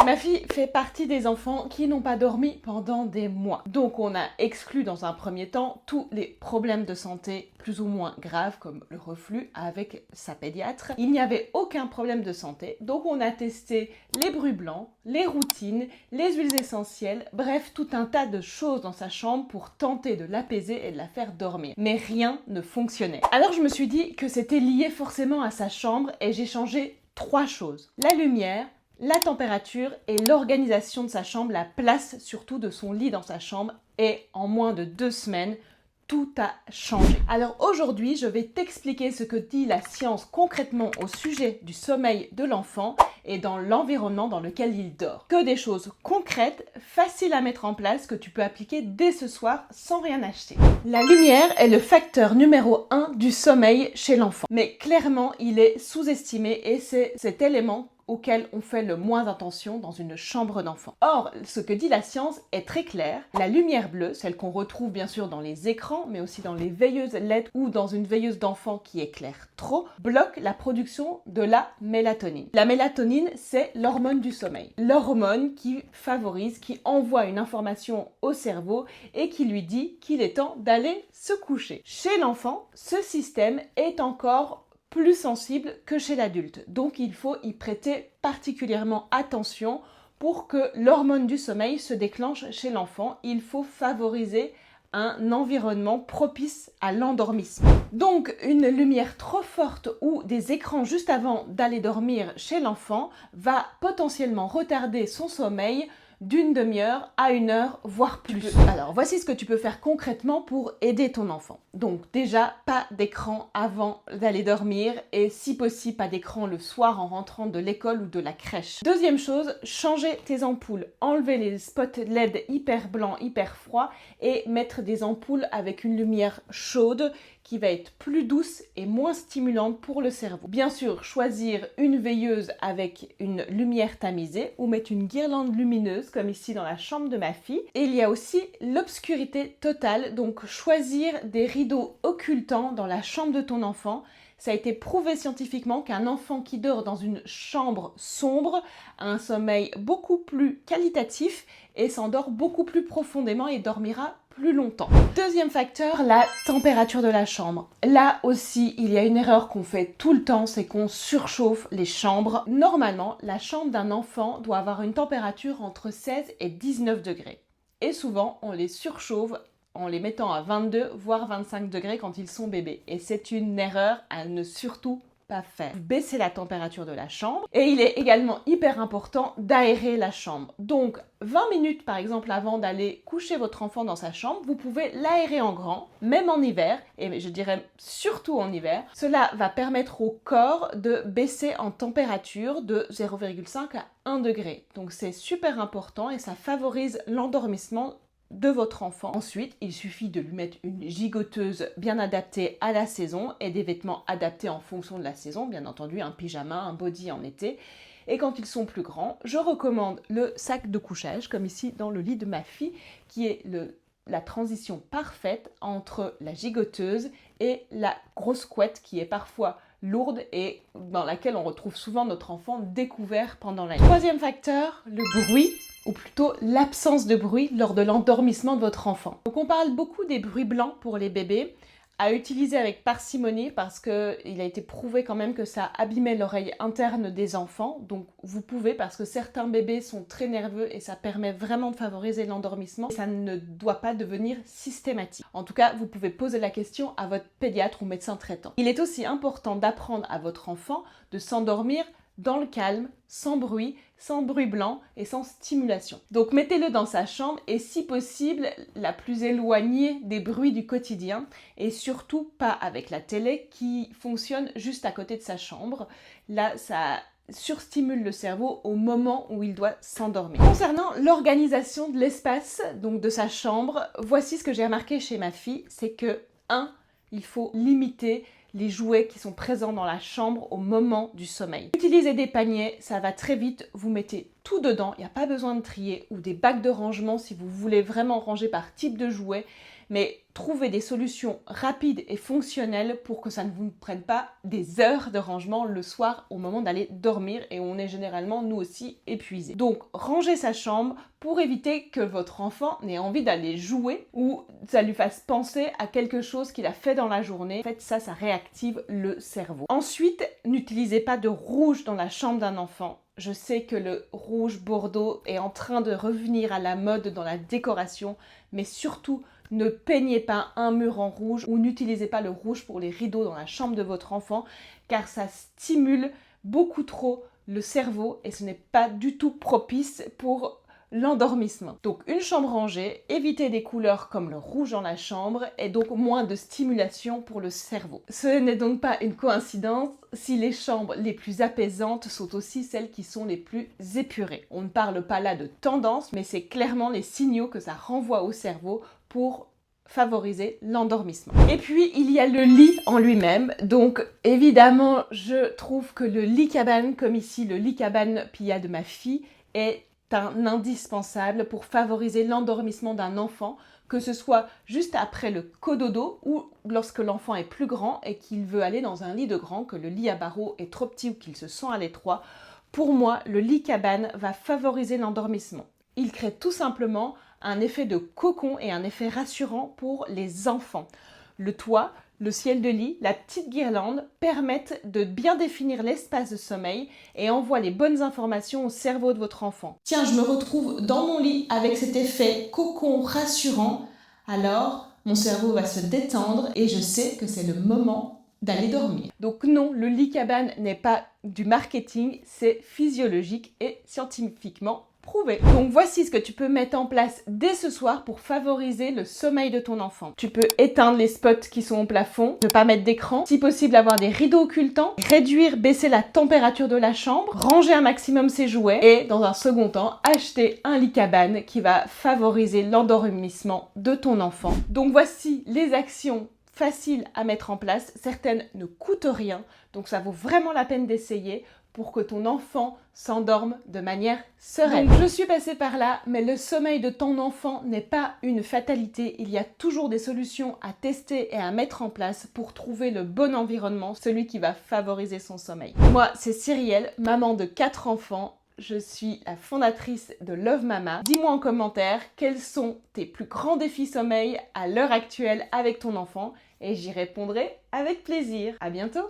Ma fille fait partie des enfants qui n'ont pas dormi pendant des mois. Donc on a exclu dans un premier temps tous les problèmes de santé plus ou moins graves comme le reflux avec sa pédiatre. Il n'y avait aucun problème de santé, donc on a testé les bruits blancs, les routines, les huiles essentielles, bref tout un tas de choses dans sa chambre pour tenter de l'apaiser et de la faire dormir. Mais rien ne fonctionnait. Alors je me suis dit que c'était lié forcément à sa chambre et j'ai changé 3 choses. La lumière, la température et l'organisation de sa chambre, la place surtout de son lit dans sa chambre, et en moins de 2 semaines, tout a changé. Alors aujourd'hui, je vais t'expliquer ce que dit la science concrètement au sujet du sommeil de l'enfant et dans l'environnement dans lequel il dort. Que des choses concrètes, faciles à mettre en place, que tu peux appliquer dès ce soir sans rien acheter. La lumière est le facteur numéro 1 du sommeil chez l'enfant. Mais clairement, il est sous-estimé et c'est cet élément auquel on fait le moins attention dans une chambre d'enfant. Or, ce que dit la science est très clair. La lumière bleue, celle qu'on retrouve bien sûr dans les écrans, mais aussi dans les veilleuses LED ou dans une veilleuse d'enfant qui éclaire trop, bloque la production de la mélatonine. La mélatonine, c'est l'hormone du sommeil. L'hormone qui favorise, qui envoie une information au cerveau et qui lui dit qu'il est temps d'aller se coucher. Chez l'enfant, ce système est encore plus sensible que chez l'adulte. Donc il faut y prêter particulièrement attention pour que l'hormone du sommeil se déclenche chez l'enfant. Il faut favoriser un environnement propice à l'endormissement. Donc une lumière trop forte ou des écrans juste avant d'aller dormir chez l'enfant va potentiellement retarder son sommeil d'une demi-heure à 1 heure, voire plus. Alors, voici ce que tu peux faire concrètement pour aider ton enfant. Donc déjà, pas d'écran avant d'aller dormir et si possible, pas d'écran le soir en rentrant de l'école ou de la crèche. Deuxième chose, changer tes ampoules. Enlever les spots LED hyper blancs, hyper froids et mettre des ampoules avec une lumière chaude qui va être plus douce et moins stimulante pour le cerveau. Bien sûr, choisir une veilleuse avec une lumière tamisée ou mettre une guirlande lumineuse comme ici dans la chambre de ma fille. Et il y a aussi l'obscurité totale, donc choisir des rideaux occultants dans la chambre de ton enfant. Ça a été prouvé scientifiquement qu'un enfant qui dort dans une chambre sombre a un sommeil beaucoup plus qualitatif et s'endort beaucoup plus profondément et dormira plus longtemps. Deuxième facteur, la température de la chambre. Là aussi, il y a une erreur qu'on fait tout le temps, c'est qu'on surchauffe les chambres. Normalement, la chambre d'un enfant doit avoir une température entre 16 et 19 degrés. Et souvent, on les surchauffe en les mettant à 22 voire 25 degrés quand ils sont bébés. Et c'est une erreur à ne surtout pas faire. Baisser la température de la chambre. Et il est également hyper important d'aérer la chambre. Donc 20 minutes par exemple avant d'aller coucher votre enfant dans sa chambre, vous pouvez l'aérer en grand, même en hiver, et je dirais surtout en hiver. Cela va permettre au corps de baisser en température de 0,5 à 1 degré. Donc c'est super important et ça favorise l'endormissement de votre enfant. Ensuite, il suffit de lui mettre une gigoteuse bien adaptée à la saison et des vêtements adaptés en fonction de la saison, bien entendu un pyjama, un body en été. Et quand ils sont plus grands, je recommande le sac de couchage, comme ici dans le lit de ma fille, qui est la transition parfaite entre la gigoteuse et la grosse couette qui est parfois lourde et dans laquelle on retrouve souvent notre enfant découvert pendant la nuit. Troisième facteur, le bruit, ou plutôt l'absence de bruit lors de l'endormissement de votre enfant. Donc on parle beaucoup des bruits blancs pour les bébés, à utiliser avec parcimonie parce qu'il a été prouvé quand même que ça abîmait l'oreille interne des enfants. Donc vous pouvez, parce que certains bébés sont très nerveux et ça permet vraiment de favoriser l'endormissement. Ça ne doit pas devenir systématique. En tout cas, vous pouvez poser la question à votre pédiatre ou médecin traitant. Il est aussi important d'apprendre à votre enfant de s'endormir dans le calme, sans bruit blanc et sans stimulation. Donc mettez-le dans sa chambre et si possible la plus éloignée des bruits du quotidien et surtout pas avec la télé qui fonctionne juste à côté de sa chambre. Là, ça surstimule le cerveau au moment où il doit s'endormir. Concernant l'organisation de l'espace, donc de sa chambre, voici ce que j'ai remarqué chez ma fille, c'est que 1. Il faut limiter les jouets qui sont présents dans la chambre au moment du sommeil. Utilisez des paniers, ça va très vite, vous mettez tout dedans, il n'y a pas besoin de trier, ou des bacs de rangement si vous voulez vraiment ranger par type de jouet. mais trouvez des solutions rapides et fonctionnelles pour que ça ne vous prenne pas des heures de rangement le soir au moment d'aller dormir et on est généralement nous aussi épuisés. Donc rangez sa chambre pour éviter que votre enfant n'ait envie d'aller jouer ou ça lui fasse penser à quelque chose qu'il a fait dans la journée. En fait, ça réactive le cerveau. Ensuite, n'utilisez pas de rouge dans la chambre d'un enfant. Je sais que le rouge bordeaux est en train de revenir à la mode dans la décoration, mais surtout, ne peignez pas un mur en rouge ou n'utilisez pas le rouge pour les rideaux dans la chambre de votre enfant, car ça stimule beaucoup trop le cerveau et ce n'est pas du tout propice pour l'endormissement. Donc une chambre rangée, évitez des couleurs comme le rouge dans la chambre et donc moins de stimulation pour le cerveau. Ce n'est donc pas une coïncidence si les chambres les plus apaisantes sont aussi celles qui sont les plus épurées. On ne parle pas là de tendance, mais c'est clairement les signaux que ça renvoie au cerveau pour favoriser l'endormissement. Et puis, il y a le lit en lui-même. Donc, évidemment, je trouve que le lit cabane, comme ici le lit cabane Pia de ma fille, est un indispensable pour favoriser l'endormissement d'un enfant, que ce soit juste après le cododo ou lorsque l'enfant est plus grand et qu'il veut aller dans un lit de grand, que le lit à barreaux est trop petit ou qu'il se sent à l'étroit. Pour moi, le lit cabane va favoriser l'endormissement. Il crée tout simplement un effet de cocon et un effet rassurant pour les enfants. Le toit, le ciel de lit, la petite guirlande permettent de bien définir l'espace de sommeil et envoient les bonnes informations au cerveau de votre enfant. Tiens, je me retrouve dans mon lit avec cet effet cocon rassurant, alors mon cerveau va se détendre et je sais que c'est le moment d'aller dormir. Donc non, le lit cabane n'est pas du marketing, c'est physiologique et scientifiquement prouvé. Donc voici ce que tu peux mettre en place dès ce soir pour favoriser le sommeil de ton enfant. Tu peux éteindre les spots qui sont au plafond, ne pas mettre d'écran, si possible avoir des rideaux occultants, réduire, baisser la température de la chambre, ranger un maximum ses jouets et dans un second temps, acheter un lit cabane qui va favoriser l'endormissement de ton enfant. Donc voici les actions faciles à mettre en place, certaines ne coûtent rien, donc ça vaut vraiment la peine d'essayer pour que ton enfant s'endorme de manière sereine. Donc je suis passée par là, mais le sommeil de ton enfant n'est pas une fatalité. Il y a toujours des solutions à tester et à mettre en place pour trouver le bon environnement, celui qui va favoriser son sommeil. Moi, c'est Cyrielle, maman de 4 enfants. Je suis la fondatrice de Love Mama. Dis-moi en commentaire quels sont tes plus grands défis sommeil à l'heure actuelle avec ton enfant et j'y répondrai avec plaisir. À bientôt!